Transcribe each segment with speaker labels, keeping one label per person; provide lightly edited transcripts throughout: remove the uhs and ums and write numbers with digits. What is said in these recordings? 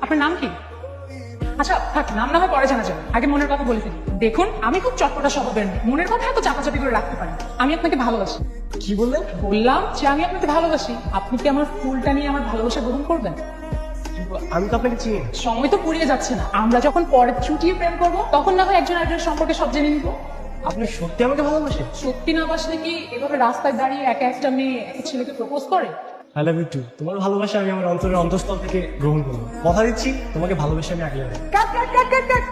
Speaker 1: আপনার নাম কি? আচ্ছা থাক, নাম না হয় পরে জানা যাবে, আগে মনের কথা বলে ফেলি। দেখুন, আমি খুব চটপটা স্বভাবের মেয়ে, মনের কথা এত চাপাচাপি করে রাখতে পারি না। আমি আপনাকে ভালোবাসি।
Speaker 2: কি বললেন?
Speaker 1: বললাম যে আমি আপনাকে ভালোবাসি। আপনি কি আমার ফুলটা নিয়ে আমার ভালোবাসা গ্রহণ করবেন?
Speaker 2: আমি তো আপনাকে চিনি না।
Speaker 1: সময় তো পুড়িয়ে যাচ্ছে না, আমরা যখন পরে ছুটিয়ে প্রেম করবো তখন না হয় একজন আরেকজনের সম্পর্কে সব জেনে নিবো।
Speaker 2: আপনি সত্যি আমাকে ভালোবাসেন?
Speaker 1: সত্যি না বাসলে কি এভাবে রাস্তায় দাঁড়িয়ে একা একটা মেয়ে একটা ছেলেকে প্রপোজ করে?
Speaker 2: I love you too. তোমার ভালোবাসা আমি আমার অন্তরের অন্তঃস্থল থেকে গ্রহণ করবো। কথা দিচ্ছি তোমাকে ভালোবেসে আমি আগলে নেবো।
Speaker 1: কাট কাট কাট কাট কাট,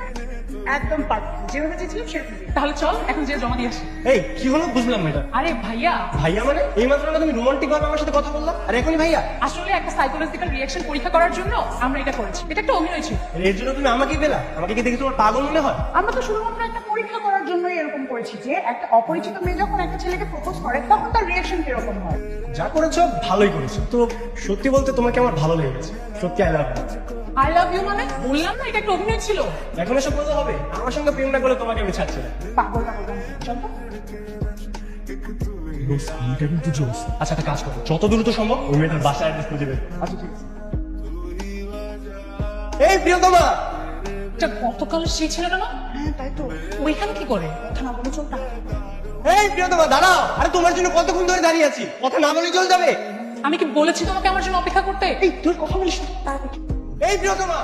Speaker 1: একদম পারফেক্ট, যেভাবে চেয়েছিলাম সেরকম। তাহলে চল এখন যে জমা দিয়ে আসি।
Speaker 2: এই কি হলো বুঝলাম না এটা।
Speaker 1: আরে ভাইয়া,
Speaker 2: ভাইয়া মানে এই মাত্র না তুমি রোমান্টিক ভাবে আমার সাথে কথা বললা, আর এখনই ভাইয়া?
Speaker 1: আসলে একটা সাইকোলজিক্যাল রিঅ্যাকশন পরীক্ষা করার জন্য আমরা এটা করেছি। এটা একটা অভিনয় ছিল।
Speaker 2: এর জন্য তুমি আমাকেই পেলা? আমাকে কি দেখে তোমার পাগল মনে হয়?
Speaker 3: আমরা তো শুধুমাত্র একটা পরীক্ষা করার জন্যই এরকম করেছি যে একটা অপরিচিত মেয়ে যখন একটা ছেলেকে প্রপোজ করে তখন তার রিঅ্যাকশন কিরকম হয়।
Speaker 2: যা করেছো ভালোই করেছো। তো সত্যি বলতে তোমাকে আমার ভালো লেগেছে। সত্যি I love you.
Speaker 1: I love you মানে? বললাম না এটা একটা অভিনয় ছিল।
Speaker 2: এখন এসব বলতে হবে? আমার সঙ্গে প্রেম না করলে তোমাকে আমি ছাড়ছি না।
Speaker 3: পাগল পাগল চল তো।
Speaker 2: এটা কিন্তু জোস। আচ্ছা একটা কাজ করো, যত দ্রুত সম্ভব ওই মেয়েটার বাসায় অ্যাড্রেস খুঁজে বের করো। আচ্ছা ঠিক আছে। এই প্রিয়তমা!
Speaker 1: এটা গতকালের সেই ছেলেটা না?
Speaker 3: হ্যাঁ তাই তো,
Speaker 1: ওইখানে কি করে?
Speaker 3: কথা না বলে চল টাকা।
Speaker 2: এই প্রিয়তমা দাঁড়াও! আরে তোমার জন্য কতক্ষণ ধরে দাঁড়িয়ে আছি, কথা না বলে চল যাবে?
Speaker 1: আমি কি বলেছি তোমাকে আমার জন্য অপেক্ষা করতে?
Speaker 3: এই তুই কথা বলিস না, তাড়াতাড়ি।
Speaker 2: এই প্রিয়তমা!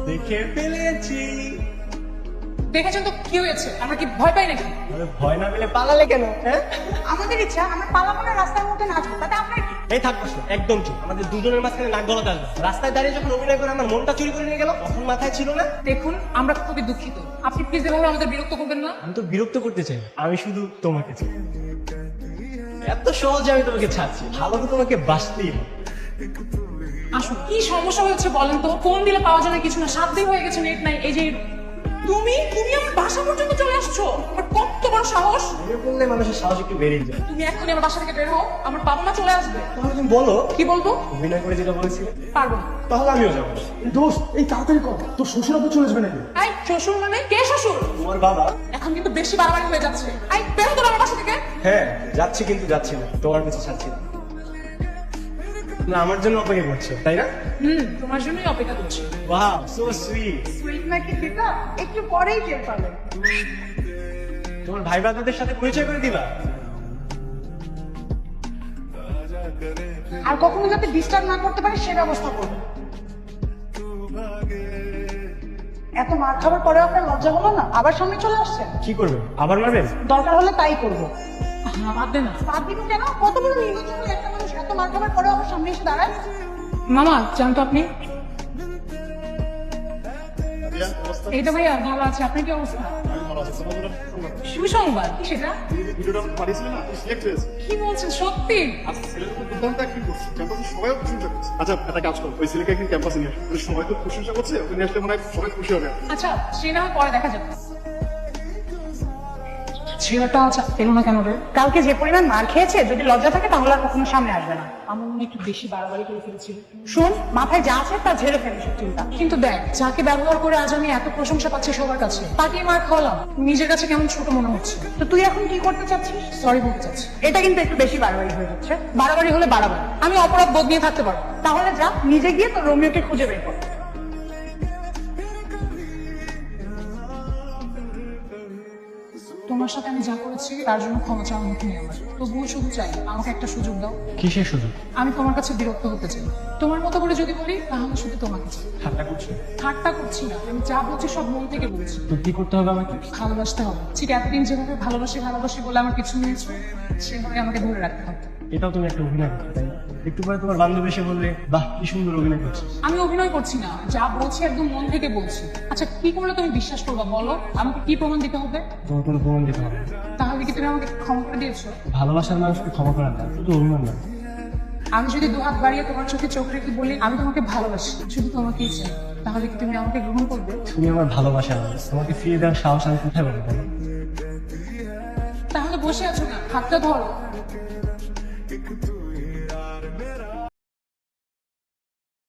Speaker 2: দেখে ফেলেছি।
Speaker 1: দেখেছেন তো কি হয়েছে? আমরা কি ভয় পাই নাকি?
Speaker 2: আরে ভয় না পেলে পালালে কেন? হ্যাঁ
Speaker 3: আমাদের ইচ্ছা আমরা পালাবো না, রাস্তার মধ্যে নাচবো, তাতে আপনার কি?
Speaker 2: এই থাকবো না, একদম চুপ। আমাদের দুজনের মাঝখানে নাক গলাতে আসবে। রাস্তায় দাঁড়িয়ে যখন অভিনয় করে আমার মনটা চুরি করে নিয়ে গেল তখন মাথায় ছিল না?
Speaker 1: দেখুন, আমরা খুবই দুঃখিত। আপনি প্লিজ এভাবে আমাদের বিরক্ত করবেন না।
Speaker 2: আমি তো বিরক্ত করতে চাই না, আমি শুধু তোমাকে চাই। এত সহজে আমি তোমাকে ছাড়ছি, ভালো তো তোমাকে বাঁচতেই হবে।
Speaker 1: আসুন, কি সমস্যা হয়েছে বলেন তো? ফোন দিলে পাওয়া যায় না, কিছু না, 7 দিন হয়ে গেছে নেট নাই। এই যে তুমি তুমি আমার বাসা পর্যন্ত চলে আসছো, আমার কত বড় সাহস!
Speaker 2: বিয়ে করলে মানুষের সাহস একটু বেড়েই যায়।
Speaker 1: তুমি এখনই আমার বাসা থেকে বের হও, আমার বাবা মা চলে আসবে।
Speaker 2: তাহলে তুমি বলো
Speaker 1: কি বলবো?
Speaker 2: অভিনয় করে যেটা বলেছিলে।
Speaker 1: পারবো না।
Speaker 2: তাহলে আমিও যাবো।
Speaker 4: দোস্ত এই তাড়াতাড়ি কর, তোর শ্বশুর আবার চলে আসবে নাকি?
Speaker 1: এই শ্বশুর মানে কে শ্বশুর?
Speaker 2: তোমার বাবা?
Speaker 1: এখন কিন্তু বেশি বাড়াবাড়ি হয়ে যাচ্ছে। এই বের হতো আমার বাসা থেকে।
Speaker 2: হ্যাঁ যাচ্ছি, কিন্তু যাচ্ছি না, তোমার কাছে ছাড়ছি না। না আমার জন্য অপেক্ষা করছো তাই না?
Speaker 1: তোমার জন্যই অপেক্ষা করছি।
Speaker 2: Wow so sweet.
Speaker 3: সুইট নাকি দিতা একটু পরেই টের পাবে।
Speaker 2: তোমার ভাই ব্রাদারদের সাথে পরিচয় করে দিবা?
Speaker 3: আর কখনো যাতে ডিস্টার্ব না করতে পারে সে ব্যবস্থা করবে। এত মার খাবার পরে আপনার লজ্জা হলো না? আবার সামনে চলে আসছেন।
Speaker 2: কি করবে, আবার মারবেন?
Speaker 3: দরকার হলে তাই করবো।
Speaker 1: বাদ দে না।
Speaker 3: বাদ দিব কেন? কত বড় নির্বাচন একটা মানুষ এত মার খাবার পরে আমার সামনে এসে দাঁড়ায়।
Speaker 1: মামা জানতো আপনি? এইটা ভাইয়া ভালো আছে, আপনার কি অবস্থা? সুসংবাদ কি সেটা?
Speaker 5: ভিডিওটা পাঠিয়েছিলে না, সিলেক্ট হয়েছে।
Speaker 1: কি বলছেন সত্যি?
Speaker 5: আজকে ছেলেটা খুব দুর্দান্ত অ্যাক্টিং করছে, ক্যাম্পাসে সবাই প্রশংসা করছে। আচ্ছা একটা কাজ করো, ওই ছেলেকে একদিন ক্যাম্পাসে নিয়ে আসো, সবাই তো প্রশংসা করছে, ওকে নিয়ে আসলে মনে হয় সবাই খুশি হবে।
Speaker 1: আচ্ছা সে না হয় পরে দেখা যাবে। ছেলেটা আচ্ছা পেলো না কেন রে?
Speaker 3: কালকে যে পরিমাণ মার খেয়েছে, যদি লজ্জা থাকে তাহলে আর কখনো সামনে আসবে না।
Speaker 1: আমার মনে হয় একটু বেশি বাড়াবাড়ি করে ফেলেছিল।
Speaker 3: শোন, মাথায় যা আছে তা ঝেড়ে ফেলে সব চিন্তা।
Speaker 1: কিন্তু দেখ, যাকে ব্যবহার করে আজ আমি এত প্রশংসা পাচ্ছি সবার কাছে, তাকে মার খাওয়ালাম, নিজের কাছে কেমন ছোট মনে হচ্ছে।
Speaker 3: তো তুই এখন কি করতে চাচ্ছিস?
Speaker 1: সরি বলতে চাচ্ছি।
Speaker 3: এটা কিন্তু একটু বেশি বাড়াবাড়ি হয়ে যাচ্ছে।
Speaker 1: বাড়াবাড়ি হলে বাড়াবাড়ি, আমি অপরাধ বোধ নিয়ে থাকতে পারবো।
Speaker 3: তাহলে যা নিজে গিয়ে তোর রোমিওকে খুঁজে বের কর।
Speaker 1: তোমার সাথে আমি যা করেছি তার জন্য ক্ষমা চাওয়ার মুখে নেই আমার। তবুও শুধু চাই আমাকে একটা সুযোগ দাও।
Speaker 2: কিসের সুযোগ?
Speaker 1: আমি তোমার কাছে বিরক্ত হতে চাই। তোমার মতো করে যদি বলি তাহলে শুধু তোমাকে চাই।
Speaker 2: ঠাট্টা করছো?
Speaker 1: ঠাট্টা করছি না, আমি যা বলছি সব মন থেকে বলছি।
Speaker 2: তো কি করতে হবে আমাকে?
Speaker 1: ভালোবাসতে হবে। ঠিক এতদিন যেভাবে ভালোবাসি ভালোবাসি বলে আমার কিছু নিয়েছো, সেভাবে আমাকে ধরে রাখতে হবে।
Speaker 2: এটাও তুমি একটা অভিনয় করতে, তাই না? একটু পরে তোমার বান্ধবী এসে বললে বাহ কি সুন্দর অভিনয় করছিস।
Speaker 1: আমি অভিনয় করছি না, যা বলছি একদম মন থেকে বলছি। আচ্ছা কি করলে তুমি বিশ্বাস করবা বলো? আমাকে কি প্রমাণ দিতে হবে?
Speaker 2: তোমার কোনো প্রমাণ দিতে হবে না।
Speaker 1: তাহলে কি তুমি আমাকে ক্ষমা করে দিয়েছো?
Speaker 2: ভালোবাসার মানুষকে ক্ষমা করা না, শুধু অভিমান না।
Speaker 1: আমি যদি দুহাত বাড়িয়ে তোমার চোখে চোখ রেখে বলি আমি তোমাকে ভালোবাসি, শুধু তোমাকেই চাই, তাহলে কি তুমি আমাকে গ্রহণ করবে?
Speaker 2: তুমি আমার ভালোবাসা না, তোমাকে ফিরে দেওয়ার সাহস আমি কোথায় পাবো বলো?
Speaker 1: তাহলে বসে আছো না, হাতটা ধরো।